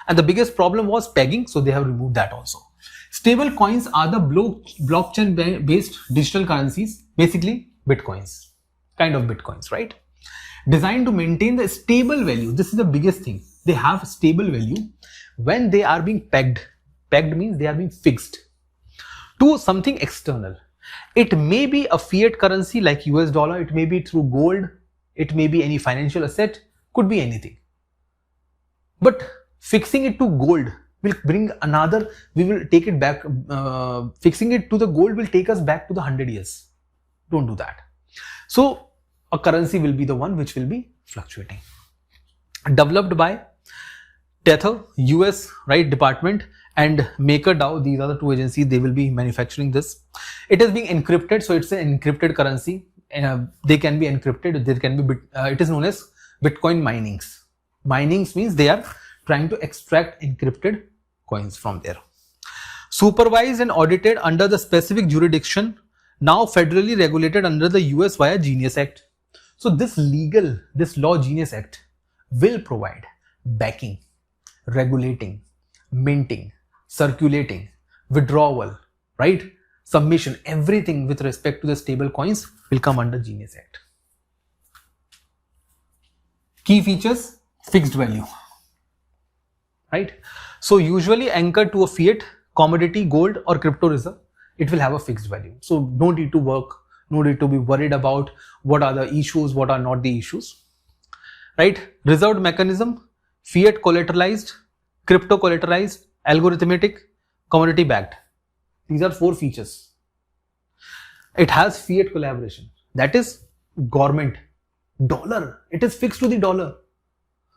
And the biggest problem was pegging, so they have removed that also. Stable coins are the blockchain based digital currencies, basically bitcoins, kind of bitcoins, right? Designed to maintain the stable value. This is the biggest thing. They have stable value when they are being pegged. Pegged means they are being fixed to something external. It may be a fiat currency like US dollar, it may be through gold, it may be any financial asset, could be anything. But fixing it to gold will bring another, we will take it back, fixing it to the gold will take us back to the 100 years. Don't do that. So a currency will be the one which will be fluctuating. Developed by Tether, US, right, department, and MakerDAO, these are the two agencies, they will be manufacturing this. It is being encrypted, so it's an encrypted currency. They can be encrypted, there can be, it is known as Bitcoin minings. Minings means they are trying to extract encrypted coins from there. Supervised and audited under the specific jurisdiction, now federally regulated under the US via Genius Act. So this law Genius Act will provide backing, regulating, minting, circulating, withdrawal, right? Submission, everything with respect to the stable coins will come under Genius Act. Key features, fixed value, right? So usually anchored to a fiat, commodity, gold or crypto reserve, it will have a fixed value. So no need to work, no need to be worried about what are the issues, what are not the issues, right? Reserved mechanism, fiat collateralized, crypto collateralized, algorithmic, commodity backed. These are 4 features. It has fiat collaboration, that is government, dollar, it is fixed to the dollar.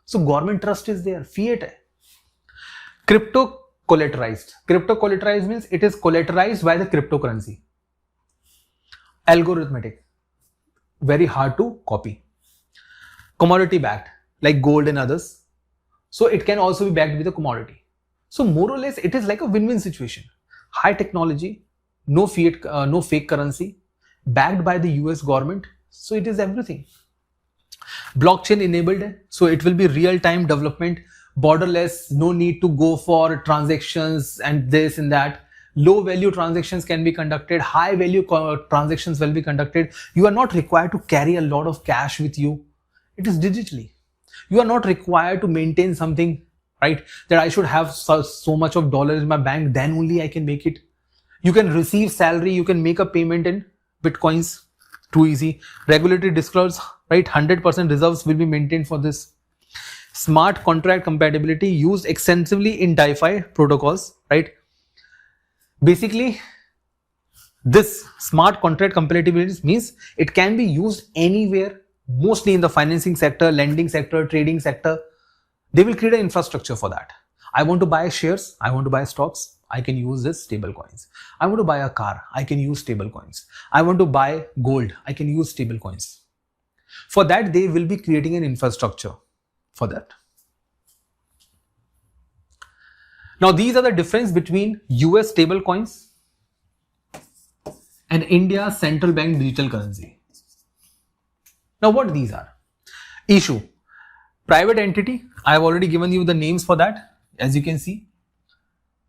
So government trust is there, fiat. Crypto collateralized. Crypto collateralized means it is collateralized by the cryptocurrency. Algorithmic, very hard to copy. Commodity backed, like gold and others. So it can also be backed with a commodity. So more or less it is like a win-win situation. High technology, no fiat, no fake currency, backed by the US government. So it is everything. Blockchain enabled, so it will be real-time development, borderless, no need to go for transactions and this and that. Low value transactions can be conducted, high value transactions will be conducted. You are not required to carry a lot of cash with you. It is digitally. You are not required to maintain something, right? That I should have so much of dollars in my bank, then only I can make it. You can receive salary, you can make a payment in bitcoins, too easy. Regulatory disclosure, right? 100% reserves will be maintained for this. Smart contract compatibility used extensively in DeFi protocols, right? Basically, this smart contract compatibility means it can be used anywhere, mostly in the financing sector, lending sector, trading sector. They will create an infrastructure for that. I want to buy shares, I want to buy stocks, I can use this stable coins. I want to buy a car, I can use stable coins. I want to buy gold, I can use stable coins. For that, they will be creating an infrastructure for that. Now, these are the difference between US stable coins and India's central bank digital currency. Now, what these are? Issue. Private entity. I have already given you the names for that. As you can see,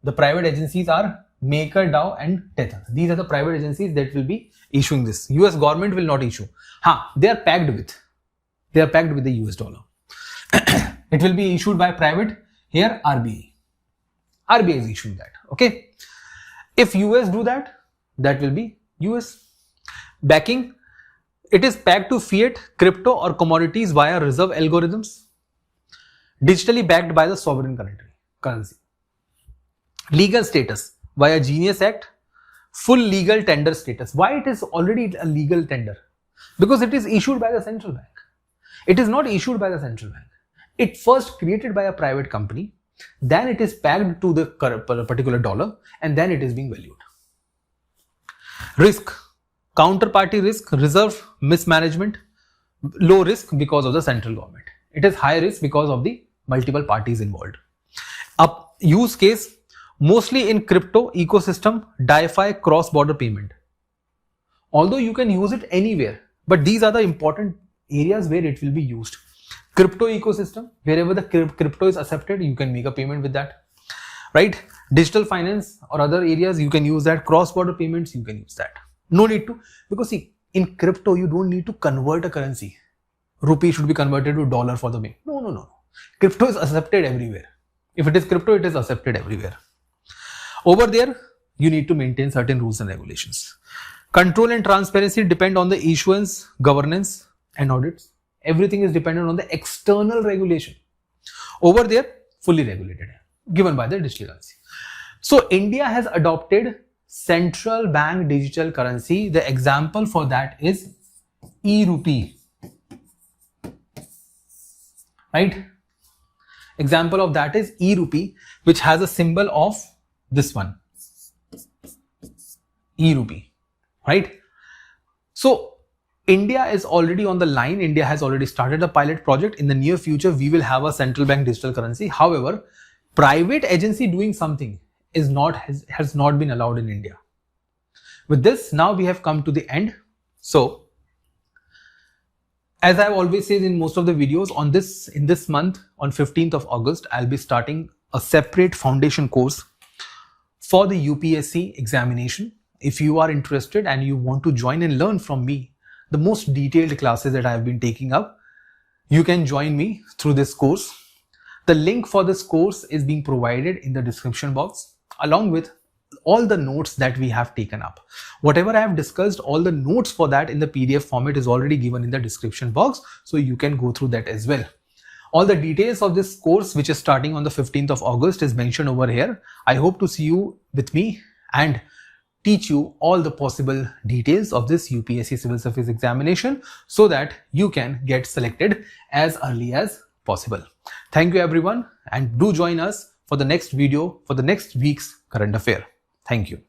The private agencies are MakerDAO and Tether. These are the private agencies that will be issuing this. US government will not issue. They are pegged with the US dollar. It will be issued by private. Here RBI. RBI is issuing that. Okay. If US do that, that will be US. Backing. It is pegged to fiat, crypto or commodities via reserve algorithms. Digitally backed by the sovereign currency. Legal status via Genius Act. Full legal tender status. Why it is already a legal tender? Because it is issued by the central bank. It is not issued by the central bank. It first created by a private company, then it is pegged to the particular dollar, and then it is being valued. Risk, counterparty risk, reserve mismanagement, low risk because of the central government. It is high risk because of the multiple parties involved. Use case, mostly in crypto ecosystem, DeFi cross-border payment. Although you can use it anywhere, but these are the important areas where it will be used. Crypto ecosystem, wherever the crypto is accepted, you can make a payment with that, right? Digital finance or other areas, you can use that. Cross-border payments, you can use that. No need to, because see, in crypto, you don't need to convert a currency. Rupee should be converted to dollar for the payment. No. Crypto is accepted everywhere. If it is crypto, it is accepted everywhere. Over there, you need to maintain certain rules and regulations. Control and transparency depend on the issuance, governance, and audits. Everything is dependent on the external regulation. Over there, fully regulated, given by the digital currency. So India has adopted central bank digital currency. The example for that is e-rupee, right? Example of that is e-rupee, which has a symbol of this one, e-rupee, right? So India is already on the line. India has already started a pilot project. In the near future, we will have a central bank digital currency. However, private agency doing something has not been allowed in India. With this, now we have come to the end. So, as I've always said in most of the videos, in this month, on 15th of August, I'll be starting a separate foundation course for the UPSC examination. If you are interested and you want to join and learn from me the most detailed classes that I have been taking up, you can join me through this course. The link for this course is being provided in the description box, along with all the notes that we have taken up. Whatever I have discussed, all the notes for that in the PDF format is already given in the description box, so you can go through that as well. All the details of this course, which is starting on the 15th of August, is mentioned over here. I hope to see you with me and teach you all the possible details of this UPSC Civil Service Examination so that you can get selected as early as possible. Thank you everyone, and do join us for the next video for the next week's current affair. Thank you.